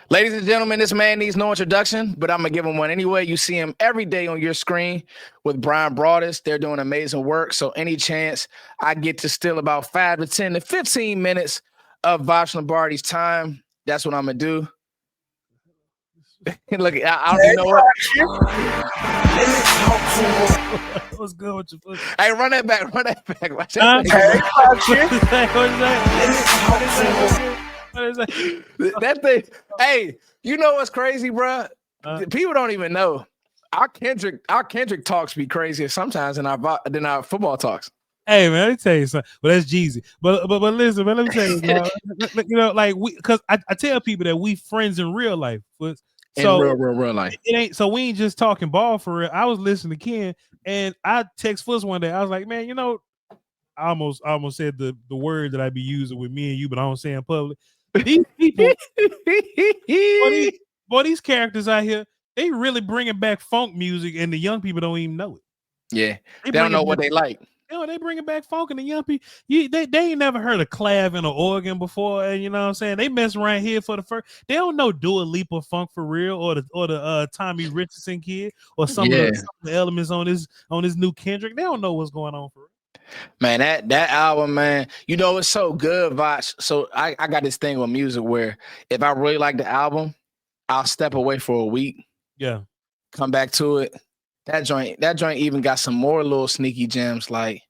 Ladies and gentlemen, this man needs no introduction, but I'm going to give him one anyway. You see him every day on your screen with Brian Broadus. They're doing amazing work. So any chance I get to steal about 5 to 10 to 15 minutes of Vash Lombardi's time, that's what I'm going to do. Look, I don't even know what. What's good with your foot? Hey, run that back. Run that back. Watch Huh? That thing. Hey, you know what's crazy, bro? People don't even know. Our Kendrick talks be crazier sometimes than our football talks. Hey man, let me tell you something. Well, that's Jeezy. But listen, man, let me tell you, you know, like because I tell people that we friends in real life. So in real life. It ain't so we ain't just talking ball for real. I was listening to Ken and I text Fuss one day. I was like, man, you know, I almost said the word that I be using with me and you, but I don't say in public. These people, these characters out here, they really bringing back funk music, and the young people don't even know it. Yeah, they don't know what they like. You know, they bringing back funk, and the young people, they ain't never heard a clav and an organ before, and you know what I'm saying? They mess around here for the first. They don't know Dua Lipa funk for real, or the Tommy Richardson kid, or some of the elements on this new Kendrick. They don't know what's going on for real. Man, that album, man, you know, it's so good, Voch. So I got this thing with music where if I really like the album, I'll step away for a week. Yeah. Come back to it. That joint even got some more little sneaky gems. Like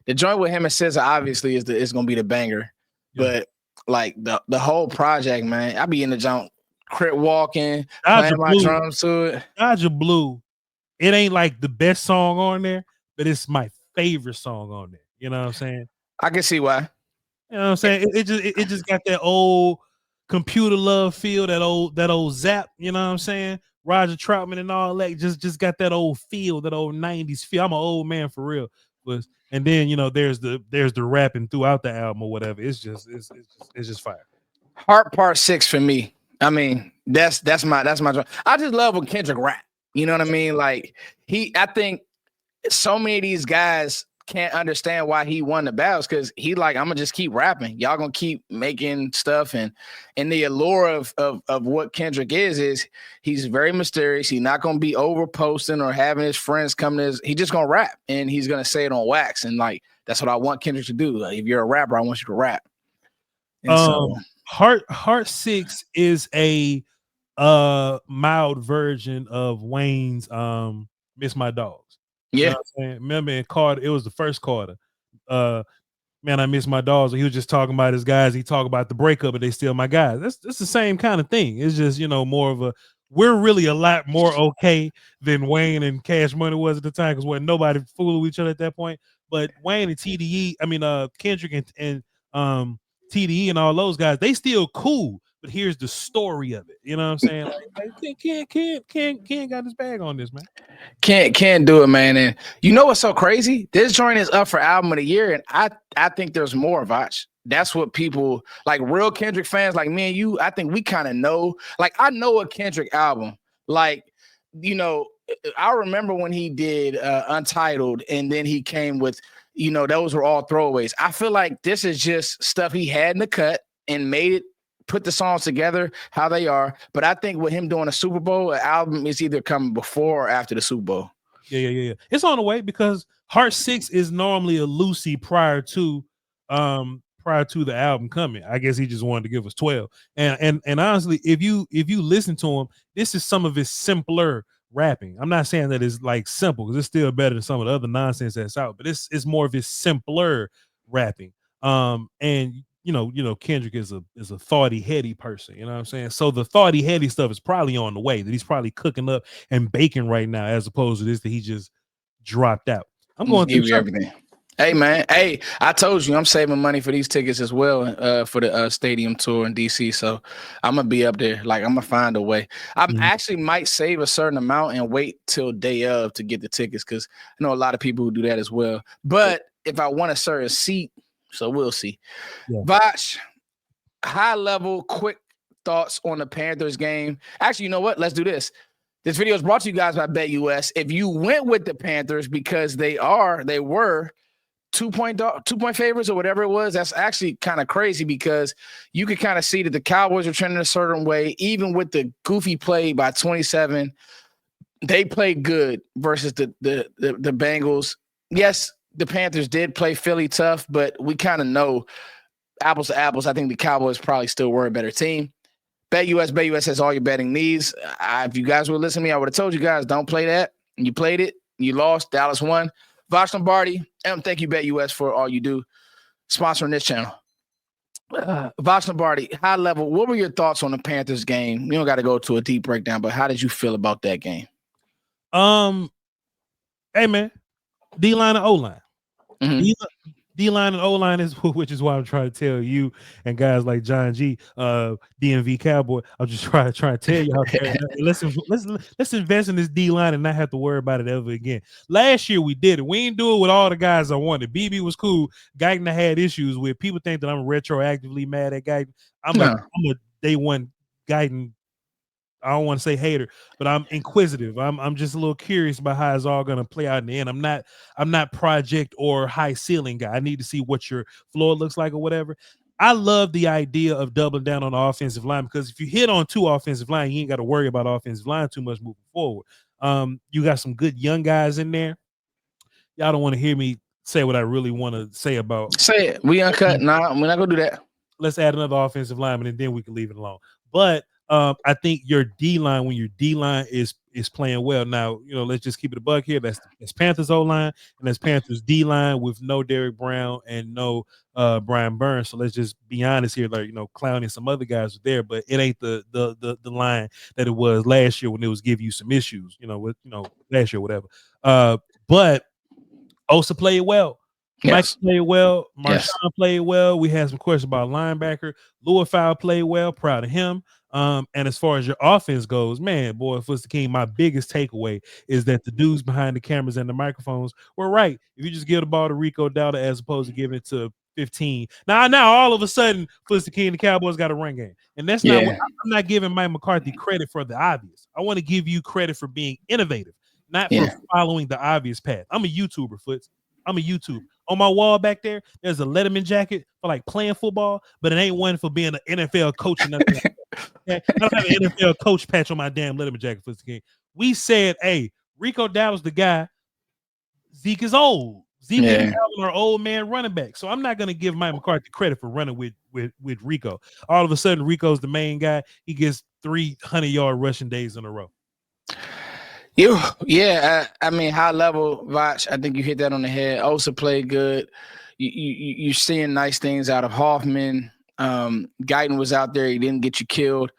the joint with him and SZA obviously is gonna be the banger. Yeah. But like the whole project, man, I be in the joint, crit walking, playing my drums to it. Dodger Blue, it ain't like the best song on there, but it's my favorite song on there. You know what I'm saying? I can see why. You know what I'm saying? It just got that old computer love feel, that old Zap, you know what I'm saying? Roger Troutman and all that just got that old feel, that old 90s feel. I'm an old man for real. And then, you know, there's the rapping throughout the album or whatever. It's just fire. Heart Part 6 for me. I mean, that's my I just love when Kendrick rap. You know what I mean? Like I think so many of these guys can't understand why he won the battles, because he like, I'm gonna just keep rapping. Y'all gonna keep making stuff, and the allure of what Kendrick is he's very mysterious. He's not gonna be over posting or having his friends come to he just gonna rap, and he's gonna say it on wax. And like, that's what I want Kendrick to do. Like, if you're a rapper, I want you to rap. And Heart 6 is a mild version of Wayne's Miss My Dogs. Yeah. You know what I'm saying? Remember in Carter, it was the first Carter. Man, I miss my dogs. He was just talking about his guys. He talked about the breakup, but they still my guys. That's the same kind of thing. It's just, you know, more of a, we're really a lot more okay than Wayne and Cash Money was at the time, because wasn't nobody fooling with each other at that point. But Wayne and TDE, I mean Kendrick and TDE and all those guys, they still cool. But here's the story of it. You know what I'm saying? Like, can't got his bag on this, man. Can't do it, man. And you know what's so crazy? This joint is up for album of the year, and I think there's more, Voch. That's what people like, real Kendrick fans like me and you. I think we kind of know. Like, I know a Kendrick album. Like, you know, I remember when he did Untitled, and then he came with, you know, those were all throwaways. I feel like this is just stuff he had in the cut and made it, put the songs together how they are. But I think with him doing a Super Bowl, an album is either coming before or after the Super Bowl. Yeah. It's on the way, because Heart 6 is normally a Lucy prior to the album coming. I guess he just wanted to give us 12. And honestly, if you listen to him, this is some of his simpler rapping. I'm not saying that it's like simple, because it's still better than some of the other nonsense that's out, but it's more of his simpler rapping. And you know, Kendrick is a thoughty, heady person. You know what I'm saying? So the thoughty, heady stuff is probably on the way, that he's probably cooking up and baking right now, as opposed to this that he just dropped out. I'm going to give you everything. Hey, man. Hey, I told you I'm saving money for these tickets as well, for the stadium tour in DC. So I'm going to be up there. Like, I'm going to find a way. I actually might save a certain amount and wait till day of to get the tickets, because I know a lot of people who do that as well. But if I want a certain seat, so we'll see. Yeah. Voch, high level, quick thoughts on the Panthers game. Actually, you know what? Let's do this. This video is brought to you guys by BetUS. If you went with the Panthers because they were 2 point favorites or whatever it was. That's actually kind of crazy because you could kind of see that the Cowboys are trending a certain way, even with the goofy play by 27. They played good versus the Bengals. Yes, the Panthers did play Philly tough, but we kind of know apples to apples. I think the Cowboys probably still were a better team. Bet US has all your betting needs. If you guys would listen to me, I would have told you guys don't play that. And you played it. You lost. Dallas won. Vosh Lombardi, thank you, Bet US, for all you do sponsoring this channel. Vosh Lombardi, high level, what were your thoughts on the Panthers game? You don't got to go to a deep breakdown, but how did you feel about that game? Hey man, D-line and O-line. Mm-hmm. D-line and O-line is which is why I'm trying to tell you and guys like John G, DMV Cowboy. I'm just trying to tell you out there. Let's invest in this D-line and not have to worry about it ever again. Last year we did it. We didn't do it with all the guys I wanted. BB was cool. Guyton I had issues with. People think that I'm retroactively mad at Guyton. I'm a day one Guyton. I don't want to say hater, but I'm inquisitive. I'm just a little curious about how it's all going to play out in the end. I'm not project or high ceiling guy. I need to see what your floor looks like or whatever. I love the idea of doubling down on the offensive line because if you hit on 2 offensive line, you ain't got to worry about offensive line too much moving forward. You got some good young guys in there. Y'all don't want to hear me say what I really want to say about. Say it. We uncut. Nah, we're not gonna do that. Let's add another offensive lineman and then we can leave it alone. But I think your D-line, when your D-line is playing well. Now, let's just keep it a buck here. That's Panthers O-line and that's Panthers D-line with no Derrick Brown and no Brian Burns. So let's just be honest here, like, Clowney and some other guys are there, but it ain't the line that it was last year when it was giving you some issues, with last year, whatever. But Osa played well. Yes. Mike played well. Marshawn played well. We had some questions about linebacker. Louisville played well. Proud of him. And as far as your offense goes, man, boy, Foster King, my biggest takeaway is that the dudes behind the cameras and the microphones were right. If you just give the ball to Rico Dowdle as opposed to giving it to 15. Now all of a sudden, Foster King and the Cowboys got a run game. And that's not what I'm not giving Mike McCarthy credit for the obvious. I want to give you credit for being innovative, not for following the obvious path. I'm a YouTuber, Foots. I'm a YouTuber. On my wall back there, there's a Letterman jacket for like playing football, but it ain't one for being an NFL coach or nothing. I don't have an NFL coach patch on my damn Letterman jacket for this game. We said, hey, Rico Dowdle's the guy. Zeke is old. Zeke and Dowdle are old man running back. So I'm not going to give Mike McCarthy credit for running with Rico. All of a sudden, Rico's the main guy. He gets 300-yard rushing days in a row. I mean, high level, Vach, I think you hit that on the head. Osa played good. You're seeing nice things out of Hoffman. Guyton was out there. He didn't get you killed.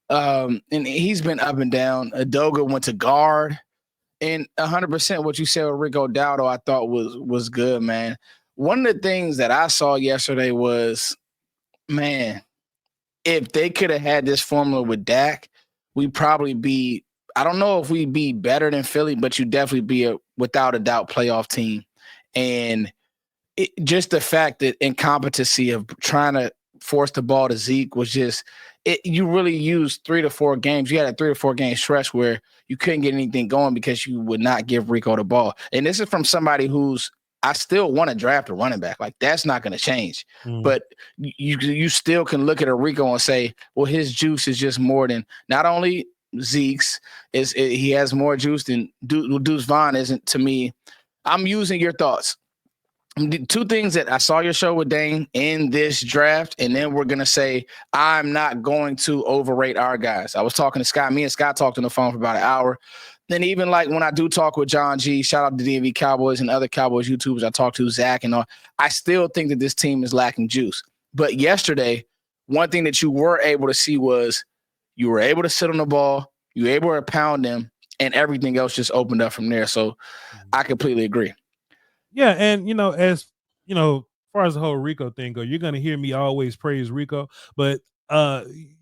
And he's been up and down. Adoga went to guard. And 100% what you said with Rico Dowdle, I thought was good, man. One of the things that I saw yesterday was, man, if they could have had this formula with Dak, we'd probably be, I don't know if we'd be better than Philly, but you'd definitely be a, without a doubt, playoff team. And just the fact that incompetency of trying to force the ball to Zeke was just, you really used 3 to 4 games. You had a 3 to 4 game stretch where you couldn't get anything going because you would not give Rico the ball. And this is from somebody who's, I still want to draft a running back. Like, that's not going to change. But you still can look at a Rico and say, well, his juice is just more than not only Zeke's, he has more juice than Deuce Vaughn isn't to me. I'm using your thoughts. 2 things that I saw your show with Dane in this draft, and then we're going to say, I'm not going to overrate our guys. I was talking to Scott. Me and Scott talked on the phone for about an hour. Then even like when I do talk with John G, shout out to DMV Cowboys and other Cowboys YouTubers I talk to, Zach and all, I still think that this team is lacking juice. But yesterday, one thing that you were able to see was you were able to sit on the ball, you were able to pound them, and everything else just opened up from there. So I completely agree. Yeah, and as far as the whole Rico thing go, you're gonna hear me always praise Rico, but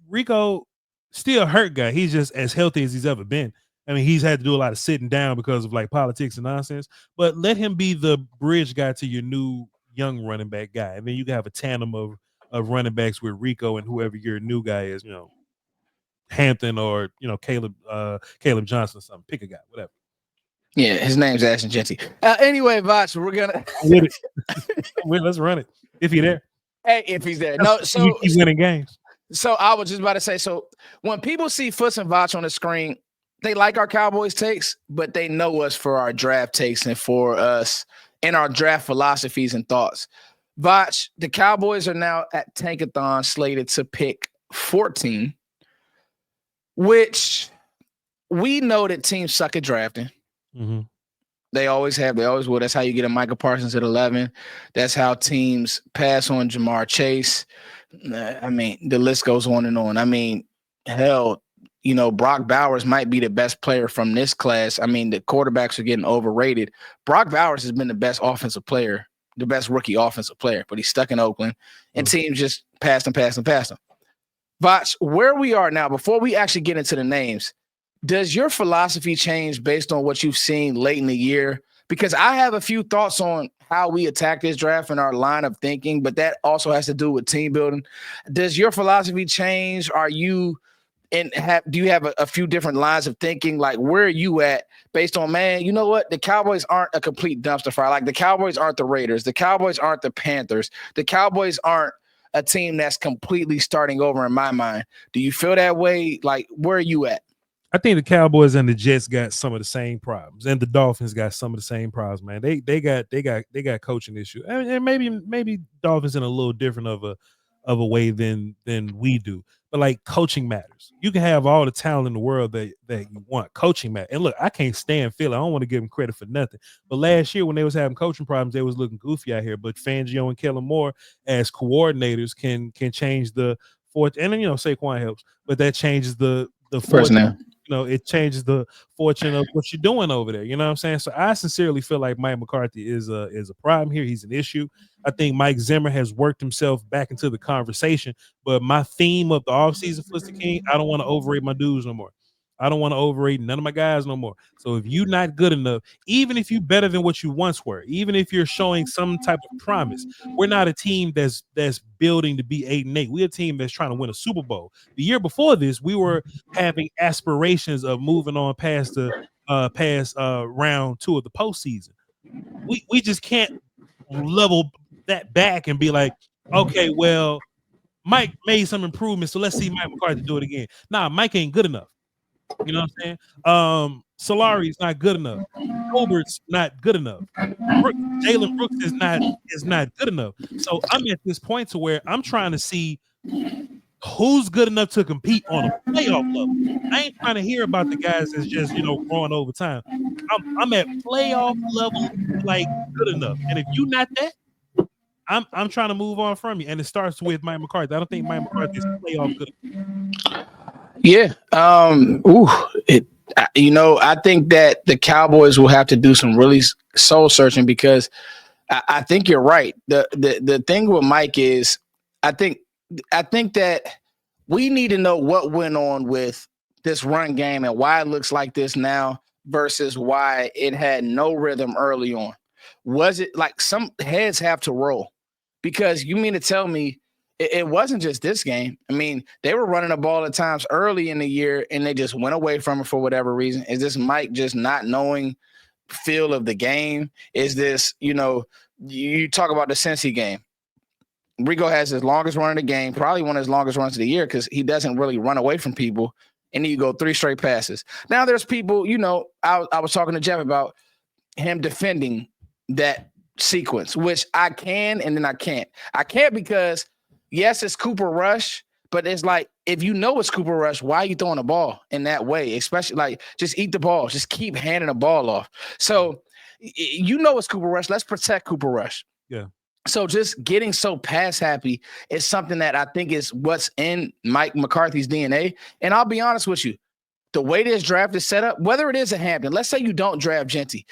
Rico still a hurt guy. He's just as healthy as he's ever been. I mean, he's had to do a lot of sitting down because of like politics and nonsense. But let him be the bridge guy to your new young running back guy, and then you can have a tandem of running backs with Rico and whoever your new guy is. Hampton or Caleb Johnson or something. Pick a guy, whatever. Yeah, his name's Ashton Genty. Anyway, Voch, we're gonna I'm with it. Let's run it if you're there. hey, if he's there. No, We keep winning games. So I was just about to say, so when people see Foots and Voch on the screen, they like our Cowboys takes, but they know us for our draft takes and for us and our draft philosophies and thoughts. Voch, the Cowboys are now at Tankathon slated to pick 14, which we know that teams suck at drafting. Mm-hmm. They always have. They always will. That's how you get a Micah Parsons at 11. That's how teams pass on Jamar Chase. I mean, the list goes on and on. I mean, hell, Brock Bowers might be the best player from this class. I mean, the quarterbacks are getting overrated. Brock Bowers has been the best offensive player, the best rookie offensive player, but he's stuck in Oakland, and teams just passed him. Voch, where we are now, before we actually get into the names, does your philosophy change based on what you've seen late in the year? Because I have a few thoughts on how we attack this draft and our line of thinking, but that also has to do with team building. Does your philosophy change? Do you have a few different lines of thinking? Like, where are you at based on, man, you know what? The Cowboys aren't a complete dumpster fire. Like, the Cowboys aren't the Raiders. The Cowboys aren't the Panthers. The Cowboys aren't a team that's completely starting over in my mind. Do you feel that way? Like, where are you at? I think the Cowboys and the Jets got some of the same problems, and the Dolphins got some of the same problems. Man, they got coaching issues, and maybe Dolphins in a little different of a way than we do. But like, coaching matters. You can have all the talent in the world that you want. Coaching matters. And look, I can't stand Philly. I don't want to give them credit for nothing. But last year when they was having coaching problems, they was looking goofy out here. But Fangio and Kellen Moore as coordinators can change the fortune. And then Saquon helps, but that changes the fortune. It changes the fortune of what you're doing over there. You know what I'm saying? So I sincerely feel like Mike McCarthy is a problem here. He's an issue. I think Mike Zimmer has worked himself back into the conversation. But my theme of the offseason, Flister King, I don't want to overrate my dudes no more. I don't want to overrate none of my guys no more. So if you're not good enough, even if you're better than what you once were, even if you're showing some type of promise, we're not a team that's building to be 8-8. We're a team that's trying to win a Super Bowl. The year before this, we were having aspirations of moving on past round 2 of the postseason. We just can't level that back and be like, okay, well, Mike made some improvements, so let's see Mike McCarthy do it again. Nah, Mike ain't good enough. You know what I'm saying? Solari is not good enough. Colbert's not good enough. Jalen Brooks is not good enough. So I'm at this point to where I'm trying to see who's good enough to compete on a playoff level. I ain't trying to hear about the guys that's just growing over time. I'm at playoff level, like, good enough. And if you're not that, I'm trying to move on from you. And it starts with Mike McCarthy. I don't think Mike McCarthy is playoff good. Yeah. I think that the Cowboys will have to do some really soul searching, because I think you're right. The thing with Mike is I think that we need to know what went on with this run game and why it looks like this now versus why it had no rhythm early on. Was it like some heads have to roll? Because you mean to tell me it wasn't just this game. I mean, they were running the ball at times early in the year and they just went away from it for whatever reason. Is this Mike just not knowing feel of the game? Is this, you talk about the Cincy game. Rico has his longest run of the game, probably one of his longest runs of the year, because he doesn't really run away from people. And then you go 3 straight passes. Now there's people, I was talking to Jeff about him defending that sequence, which I can and then I can't. I can't because yes, it's Cooper Rush, but it's like, if you know it's Cooper Rush, why are you throwing the ball in that way? Especially, like, just eat the ball. Just keep handing the ball off. So, it's Cooper Rush. Let's protect Cooper Rush. Yeah. So just getting so pass happy is something that I think is what's in Mike McCarthy's DNA. And I'll be honest with you, the way this draft is set up, whether it is a Hampton, let's say you don't draft Genty,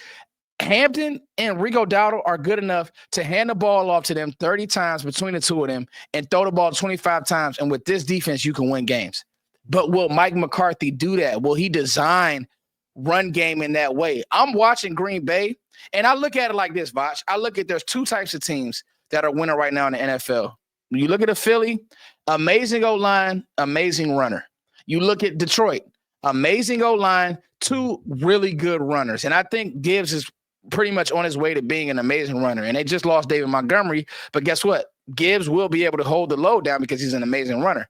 Hampton and Rico Dowdle are good enough to hand the ball off to them 30 times between the two of them and throw the ball 25 times. And with this defense, you can win games. But will Mike McCarthy do that? Will he design run game in that way? I'm watching Green Bay, and I look at it like this, Voch. I look at there's 2 types of teams that are winning right now in the NFL. You look at a Philly, amazing O-line, amazing runner. You look at Detroit, Amazing O-line, two really good runners. And I think Gibbs is pretty much on his way to being an amazing runner. And they just lost David Montgomery. But guess what? Gibbs will be able to hold the load down because he's an amazing runner.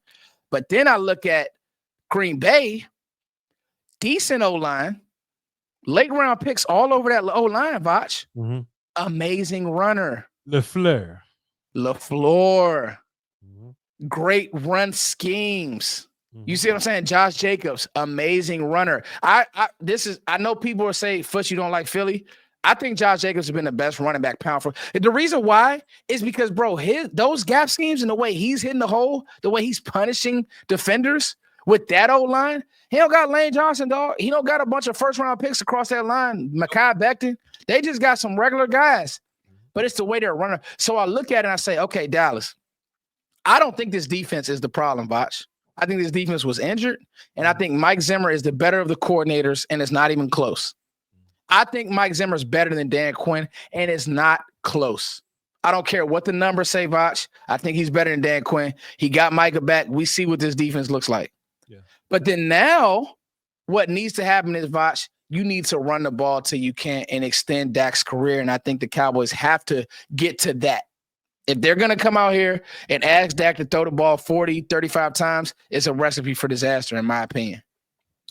But then I look at Green Bay, decent O-line, late round picks all over that O-line, Vach. Mm-hmm. Amazing runner. LaFleur. Mm-hmm. Great run schemes. You see what I'm saying? Josh Jacobs, amazing runner. I know people are saying, Foots, you don't like Philly. I think Josh Jacobs has been the best running back pound for. The reason why is because, bro, those gap schemes and the way he's hitting the hole, the way he's punishing defenders with that O-line, he don't got Lane Johnson, dog. He don't got a bunch of first-round picks across that line. Mekhi Becton. They just got some regular guys. But it's the way they're running. So I look at it and I say, okay, Dallas, I don't think this defense is the problem, Vach. I think this defense was injured, and I think Mike Zimmer is the better of the coordinators, and it's not even close. I think Mike Zimmer is better than Dan Quinn, and it's not close. I don't care what the numbers say, Vach. I think he's better than Dan Quinn. He got Micah back. We see what this defense looks like. Yeah. But then now what needs to happen is, Vach, you need to run the ball till you can and extend Dak's career, and I think the Cowboys have to get to that. If they're going to come out here and ask Dak to throw the ball 40, 35 times, it's a recipe for disaster, in my opinion.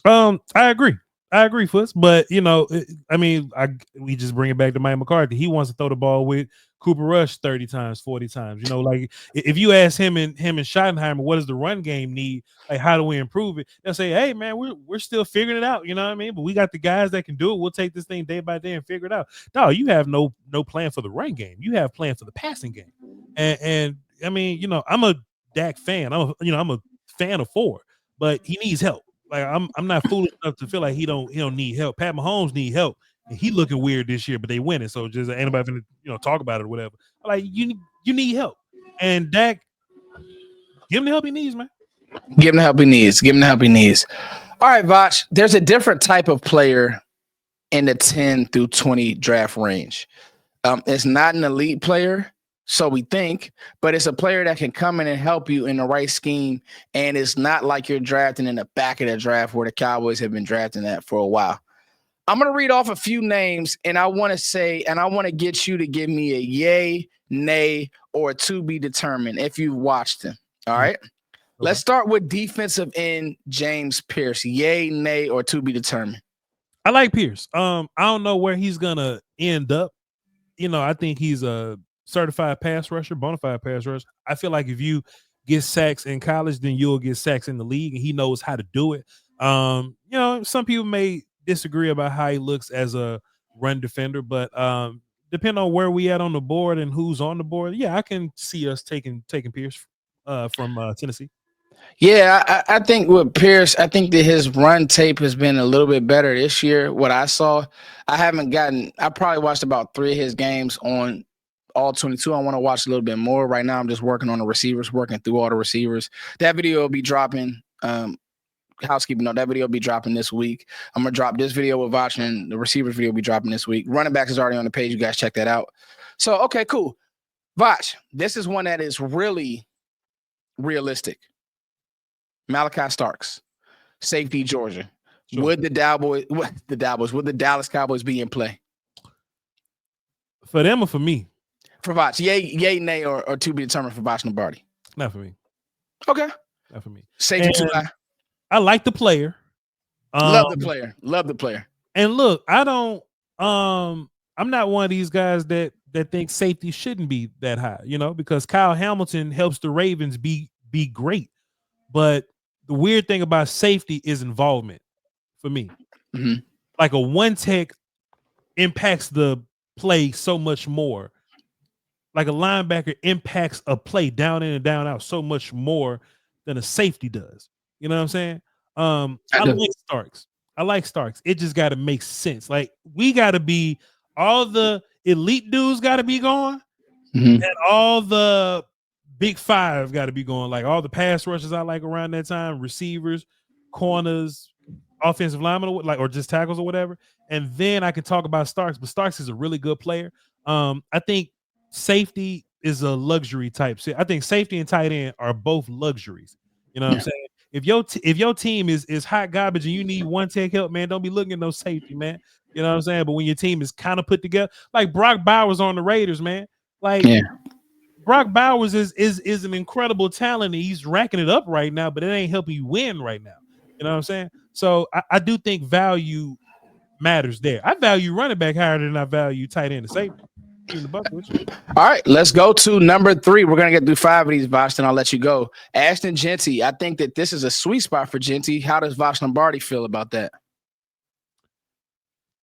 I agree, Foots. But, we just bring it back to Mike McCarthy. He wants to throw the ball with Cooper Rush 30 times, 40 times. Like if you ask him and Schottenheimer, what does the run game need? Like, how do we improve it? They'll say, hey, man, we're still figuring it out. You know what I mean? But we got the guys that can do it. We'll take this thing day by day and figure it out. No, you have no plan for the run game. You have plan for the passing game. And I'm a Dak fan. I'm a fan of 4, but he needs help. Like I'm not foolish enough to feel like he don't need help. Pat Mahomes need help, and he looking weird this year, but they winning. So just anybody talk about it or whatever. Like you need help, and Dak, give him the help he needs, man. Give him the help he needs. Give him the help he needs. All right, Vach. There's a different type of player in the 10 through 20 draft range. It's not an elite player. So we think, but it's a player that can come in and help you in the right scheme. And it's not like you're drafting in the back of the draft where the Cowboys have been drafting that for a while. I'm going to read off a few names, and I want to get you to give me a yay, nay, or a to be determined if you've watched him. All right. Okay. Let's start with defensive end James Pierce. Yay, nay, or to be determined. I like Pierce. I don't know where he's going to end up. I think he's a certified pass rusher, bona fide pass rusher. I feel like if you get sacks in college, then you'll get sacks in the league, and he knows how to do it. Some people may disagree about how he looks as a run defender, but depending on where we at on the board and who's on the board, yeah, I can see us taking Pierce from Tennessee. Yeah, I think with Pierce, I think that his run tape has been a little bit better this year. What I saw, I probably watched about 3 of his games on all 22. I want to watch a little bit more. Right now, I'm just working on the receivers, working through all the receivers. That video will be dropping. Housekeeping note, that video will be dropping this week. I'm going to drop this video with Vach, and the receivers video will be dropping this week. Running backs is already on the page. You guys check that out. So, okay, cool. Vach, this is one that is really realistic. Malachi Starks, safety, Georgia. Sure. Would the Dallas Cowboys be in play? For them or for me? For Vach, yay, nay, or to be determined for Vach Lombardi? Not for me. Okay. Not for me. Safety too high. I like the player. Love the player. And look, I'm not one of these guys that think safety shouldn't be that high, because Kyle Hamilton helps the Ravens be great. But the weird thing about safety is involvement for me. Mm-hmm. Like a one tech impacts the play so much more. Like a linebacker impacts a play down in and down out so much more than a safety does. You know what I'm saying? I like Starks. It just got to make sense. Like we got to be, all the elite dudes got to be going, and all the big 5 got to be going. Like all the pass rushers I like around that time, receivers, corners, offensive linemen, or just tackles or whatever. And then I can talk about Starks, but Starks is a really good player. I think safety is a luxury type. I think safety and tight end are both luxuries. You know what I'm saying? if your team is hot garbage and you need one tech help, man, don't be looking at no safety, man. You know what I'm saying? But when your team is kind of put together, like Brock Bowers on the Raiders, man, like Yeah. Brock Bowers is an incredible talent. And he's racking it up right now, but it ain't helping you win right now. You know what I'm saying? So I do think value matters there. I value running back higher than I value tight end and safety. Keeping the buck with you. All right, let's go to number 3. We're gonna get through 5 of these, Vosh, then I'll let you go. Ashton Genty. I think that this is a sweet spot for Genty. How does Vosh Lombardi feel about that?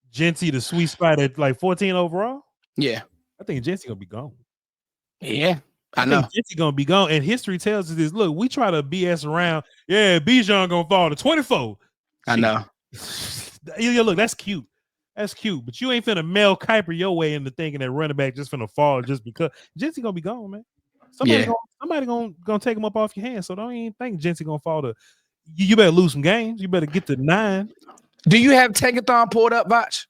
Genty, the sweet spot at like 14 overall. Yeah. I think Genty gonna be gone. Yeah. I think know. Genty gonna be gone. And history tells us this. Look, we try to BS around. Yeah, Bijan gonna fall to 24. I know. Yeah, look, that's cute. That's cute. But you ain't finna Mel Kiper your way into thinking that running back just finna fall just because Genty gonna be gone, man. Somebody gonna take him up off your hands. So don't even think Genty gonna fall to you better lose some games. You better get to 9. Do you have Tankathon pulled up, Voch?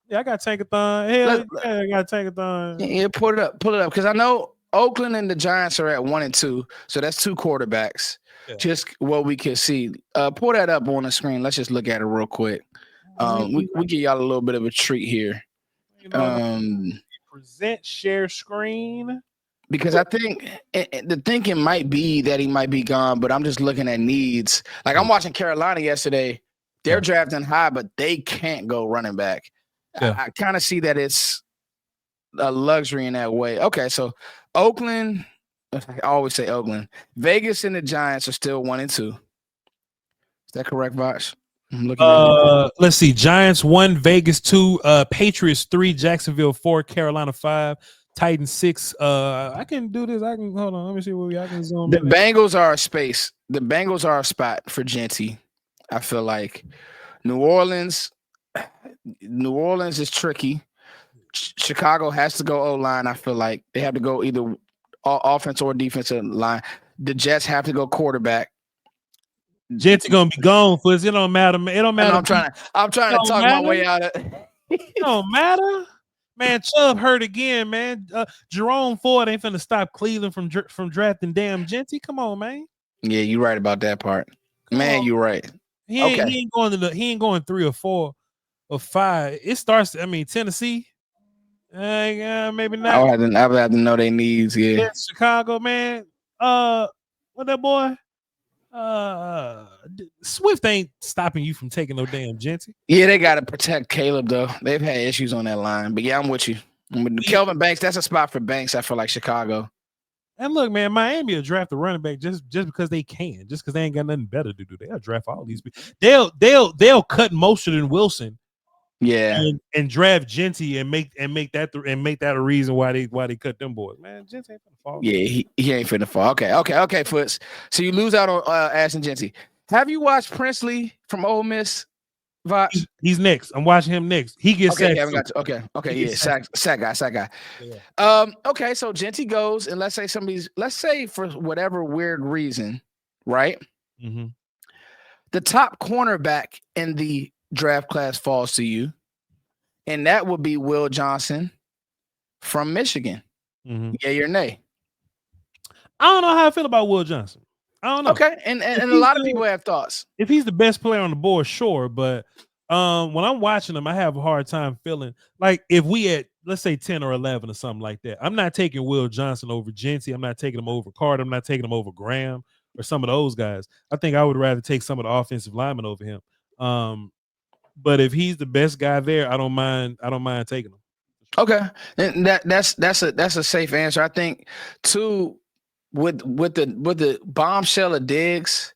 Yeah, I got Tankathon. Hell yeah, I got Tankathon. Yeah, pull it up. Because I know Oakland and the Giants are at 1 and 2. So that's 2 quarterbacks. Yeah. Just what we can see. Pull that up on the screen. Let's just look at it real quick. We give y'all a little bit of a treat here. Present share screen. Because I think the thinking might be that he might be gone, but I'm just looking at needs. Like I'm watching Carolina yesterday. They're drafting high, but they can't go running back. Yeah. I kind of see that it's a luxury in that way. Okay, so Oakland, I always say Oakland. Vegas and the Giants are still 1 and 2. Is that correct, Vosh? Let's see. Giants 1, Vegas 2, Patriots 3, Jacksonville 4, Carolina 5, Titans 6. I can do this. I can hold on. Let me see where I can zoom. The Bengals are a space. The Bengals are a spot for Genty. I feel like New Orleans is tricky. Chicago has to go O-line. I feel like they have to go either offense or defensive line. The Jets have to go quarterback. Genty gonna be gone, Fuzz. It don't matter. It don't matter. I'm trying to talk my way out of it. It don't matter. Man, Chubb hurt again, man. Jerome Ford ain't finna stop Cleveland from drafting damn Genty. Come on, man. Yeah, you're right about that part. Man, you're right. He ain't going 3 or 4 or 5. It starts. I mean, Tennessee. Maybe not. I would have to know their needs. Yeah. Chicago, man. What that boy? Swift ain't stopping you from taking no damn Genty. Yeah, they got to protect Caleb though. They've had issues on that line, but yeah, I'm with you. Kelvin Banks, that's a spot for Banks. I feel like Chicago. And look, man, Miami will draft a running back just because they can, just because they ain't got nothing better to do. They'll draft all these people. They'll cut Mostert and Wilson. Yeah, and draft Genty and make that a reason why they cut them boys. Man, Genty ain't finna fall. Yeah, he ain't finna fall. Okay, Foots. So you lose out on Ashton Genty. Have you watched Princely from Ole Miss? He's next. I'm watching him next. He gets sacked. Okay, yeah, sack guy. Yeah. Okay, so Genty goes, and let's say for whatever weird reason, right? Mm-hmm. The top cornerback in the draft class falls to you, and that would be Will Johnson from Michigan. Mm-hmm. Yay or nay? I don't know how I feel about Will Johnson. I don't know. Okay, and a lot of people have thoughts. If he's the best player on the board, sure, but when I'm watching him, I have a hard time feeling like if we at let's say 10 or 11 or something like that, I'm not taking Will Johnson over Genty. I'm not taking him over Carter. I'm not taking him over Graham or some of those guys. I think I would rather take some of the offensive linemen over him. But if he's the best guy there, I don't mind taking him. Okay, and that's a safe answer. I think too with the bombshell of Diggs,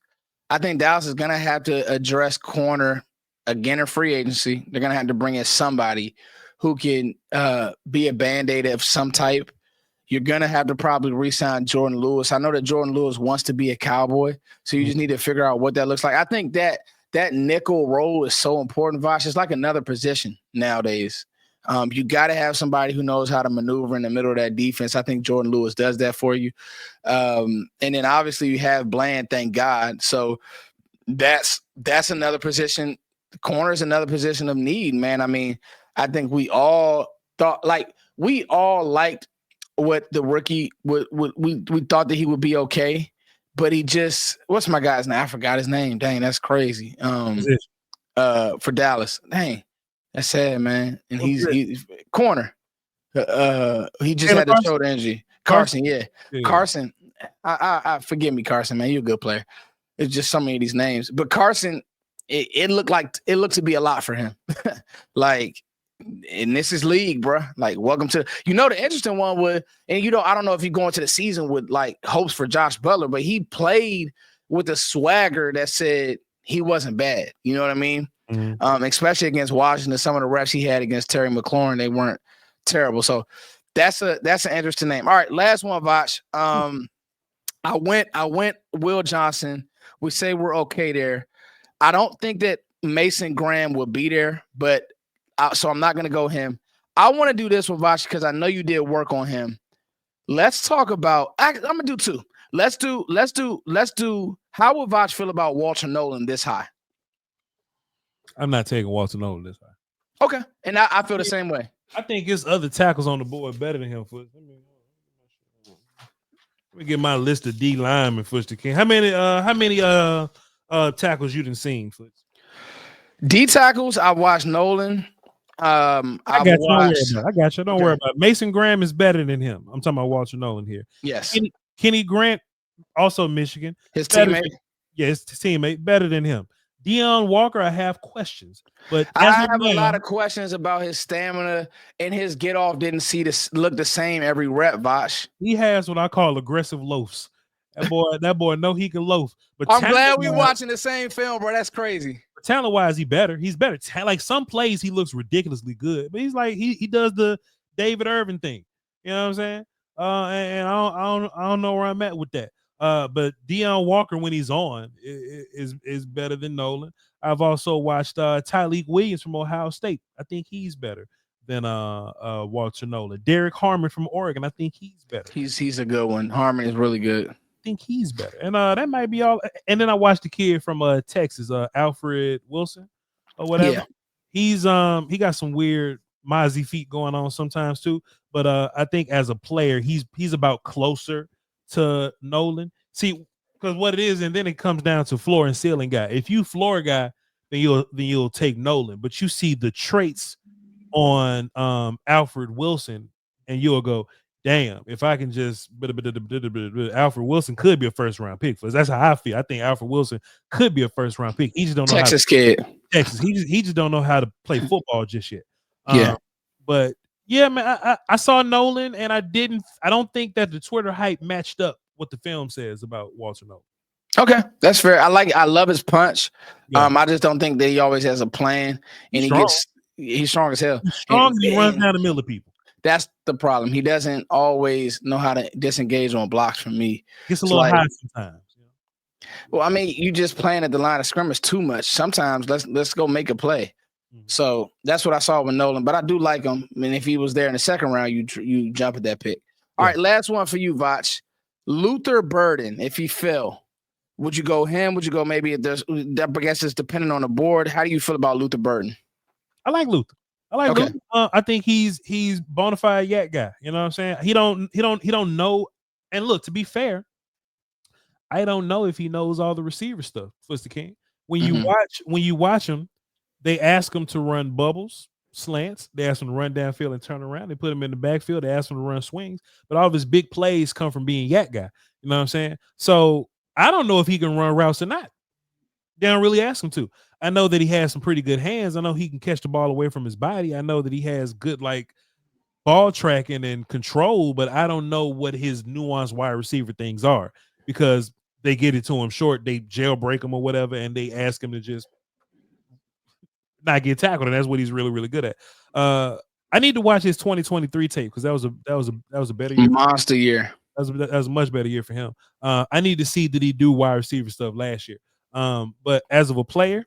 I think Dallas is gonna have to address corner again in free agency. They're gonna have to bring in somebody who can be a band-aid of some type. You're gonna have to probably re-sign Jordan Lewis. I know that Jordan Lewis wants to be a Cowboy, so you just need to figure out what that looks like. I think that nickel role is so important, Vosh. It's like another position nowadays. You got to have somebody who knows how to maneuver in the middle of that defense. I think Jordan Lewis does that for you. And then obviously you have Bland, thank God. So that's another position. The corner is another position of need, man. I mean, I think we all liked what the rookie we thought that he would be okay. but he just what's my guy's name? I forgot his name. Dang, that's crazy. For Dallas. Dang, that's sad, man. And he's corner. He just Taylor had the Carson? shoulder injury. Carson, yeah. Yeah. Carson. I forgive me, Carson, man. You're a good player. It's just so many of these names. But Carson, it looked to be a lot for him. Like, and this is league, bro. Like, welcome to the interesting one would, and I don't know if you go into the season with like hopes for Josh Butler, but he played with a swagger that said he wasn't bad. You know what I mean? Mm-hmm. Especially against Washington. Some of the refs he had against Terry McLaurin, they weren't terrible. So that's an interesting name. All right, last one, Vach. I went Will Johnson. We say we're okay there. I don't think that Mason Graham will be there, but so I'm not going to go him. I want to do this with Vach because I know you did work on him. Let's talk about. I'm gonna do two. Let's do. How would Vach feel about Walter Nolan this high? I'm not taking Walter Nolan this high. Okay, and I feel the same way. I think his other tackles on the board better than him. Let me get my list of D linemen, Foots King. How many tackles you done seen, Foots? D tackles, I watched Nolan. I got you. Don't worry about it. Mason Graham is better than him. I'm talking about Walter Nolan here. Yes. Kenny Grant, also Michigan. His teammate. His teammate, better than him. Deion Walker, I have questions, but I have a lot of questions about his stamina, and his get off didn't look the same every rep. Vach, he has what I call aggressive loafs. That boy know he can loaf. But I'm glad we're watching the same film, bro. That's crazy. Talent wise, he's better. Like some plays, he looks ridiculously good, but he's like he does the David Irvin thing. You know what I'm saying? And I don't know where I'm at with that. But Deion Walker, when he's on, is better than Nolan. I've also watched Tyleik Williams from Ohio State. I think he's better than Walter Nolan. Derek Harmon from Oregon. I think he's better. He's a good one. Harmon is really good. I think he's better. And that might be all. And then I watched the kid from Texas, Alfred Wilson or whatever. Yeah. He's he got some weird Mozzie feet going on sometimes too. But I think as a player, he's about closer to Nolan. See, because what it is, and then it comes down to floor and ceiling guy. If you floor guy, then you'll take Nolan. But you see the traits on Alfred Wilson, and you'll go, damn, if I can just Alfred Wilson could be a first round pick for us. That's how I feel. I think Alfred Wilson could be a first round pick. He just don't know Texas kid. Texas. He just don't know how to play football just yet. Yeah. But yeah, man, I saw Nolan, and I don't think that the Twitter hype matched up what the film says about Walter Nolan. Okay, that's fair. I love his punch. Yeah. I just don't think that he always has a plan, and he's strong as hell. He's strong, and he runs down the middle of people. That's the problem. He doesn't always know how to disengage on blocks from me. Gets a little high sometimes. Well, I mean, you just playing at the line of scrimmage too much. Sometimes let's go make a play. Mm-hmm. So that's what I saw with Nolan, but I do like him. I mean, if he was there in the second round, you jump at that pick. All right, last one for you, Vach. Luther Burden, if he fell, would you go him? Would you go maybe if there's? I guess it's depending on the board. How do you feel about Luther Burden? I like Luther. Luther. I think he's bona fide yak guy. You know what I'm saying? He don't know. And look, to be fair, I don't know if he knows all the receiver stuff. Foots King. When you watch him, they ask him to run bubbles, slants. They ask him to run downfield and turn around. They put him in the backfield. They ask him to run swings. But all of his big plays come from being yak guy. You know what I'm saying? So I don't know if he can run routes or not. They don't really ask him to. I know that he has some pretty good hands. I know he can catch the ball away from his body. I know that he has good ball tracking and control, but I don't know what his nuanced wide receiver things are because they get it to him short. They jailbreak him or whatever, and they ask him to just not get tackled, and that's what he's really, really good at. I need to watch his 2023 tape because that was a better year. Monster year. That was a much better year for him. I need to see did he do wide receiver stuff last year. But as of a player,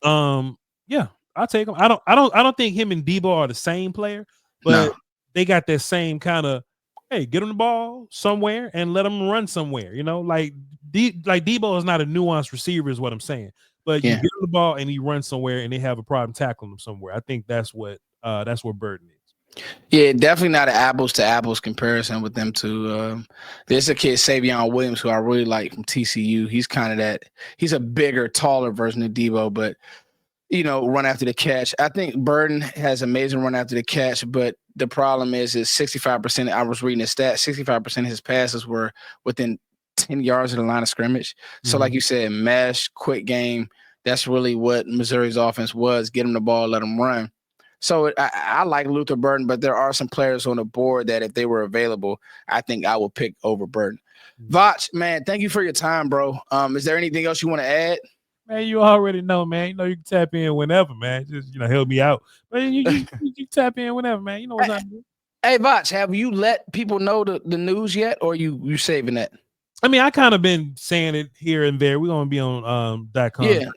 yeah, I'll take him. I don't think him and Debo are the same player, but they got that same kind of hey, get him the ball somewhere and let him run somewhere. You know, like Debo is not a nuanced receiver, is what I'm saying. But you get him the ball and he runs somewhere and they have a problem tackling him somewhere. I think that's what Burden is. Yeah, definitely not an apples to apples comparison with them two. There's a kid, Savion Williams, who I really like from TCU. He's kind of that. He's a bigger, taller version of Debo, but run after the catch. I think Burden has amazing run after the catch, but the problem is 65%. I was reading his stats. 65% of his passes were within 10 yards of the line of scrimmage. So, like you said, mesh, quick game. That's really what Missouri's offense was. Get him the ball, let him run. So I like Luther Burden, but there are some players on the board that if they were available, I think I would pick over Burden. Vach, man, thank you for your time, bro. Is there anything else you want to add? Man, you already know, man. You know you can tap in whenever, man. Just help me out. But you tap in whenever, man. You know what's up. Hey, Vach, have you let people know the news yet, or you saving that? I mean, I kind of been saying it here and there. We're gonna be on .com. Yeah,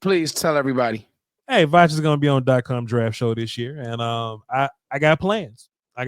please tell everybody. Hey, Vach is gonna be on .com draft show this year, and I got plans. I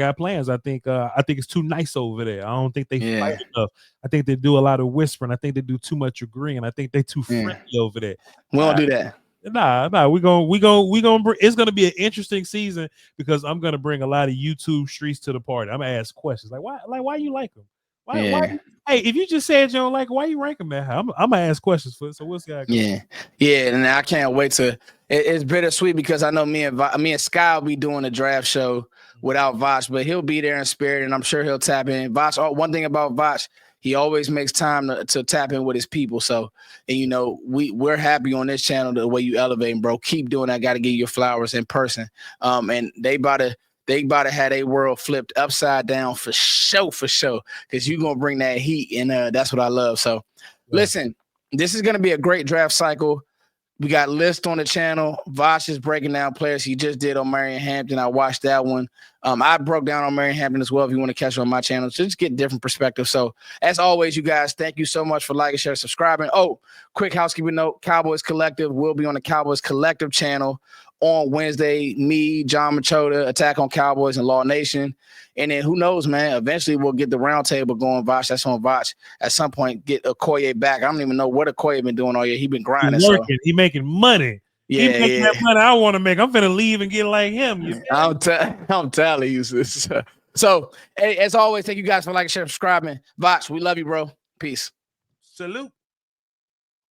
think it's too nice over there. I don't think they fight enough. I think they do a lot of whispering. I think they do too much agreeing. I think they too friendly over there. We don't do that. Nah. We gonna. It's gonna be an interesting season because I'm gonna bring a lot of YouTube streets to the party. I'm gonna ask questions like why you like them? Why? Hey, if you just said you don't like, why you rank them that high? I'm gonna ask questions for it. So we'll see how it goes. Yeah, and I can't wait to. It's bittersweet because I know me and Sky will be doing a draft show without Vach, but he'll be there in spirit, and I'm sure he'll tap in. Vach, one thing about Vach, he always makes time to tap in with his people. So, and we're happy on this channel the way you elevate, bro. Keep doing that. Got to give you your flowers in person. And they about to have a world flipped upside down for sure, because you're gonna bring that heat, and that's what I love. So, listen, this is gonna be a great draft cycle. We got List on the channel. Vosh is breaking down players he just did on Marion Hampton. I watched that one. I broke down on Marion Hampton as well. If you want to catch it on my channel, just get different perspectives. So, as always, you guys, thank you so much for liking, sharing, subscribing. Oh, quick housekeeping note: Cowboys Collective will be on the Cowboys Collective channel on Wednesday. Me, John Machota, Attack on Cowboys, and Law Nation. And then who knows, man? Eventually we'll get the roundtable going. Vosh, that's on Vosh. At some point, get Okoye back. I don't even know what Okoye been doing all year. He been grinding. He working. He making money. Yeah, he making that money I want to make. I'm finna leave and get like him. I'm telling you. So, hey, as always, thank you guys for liking, sharing, subscribing. Vosh, we love you, bro. Peace. Salute.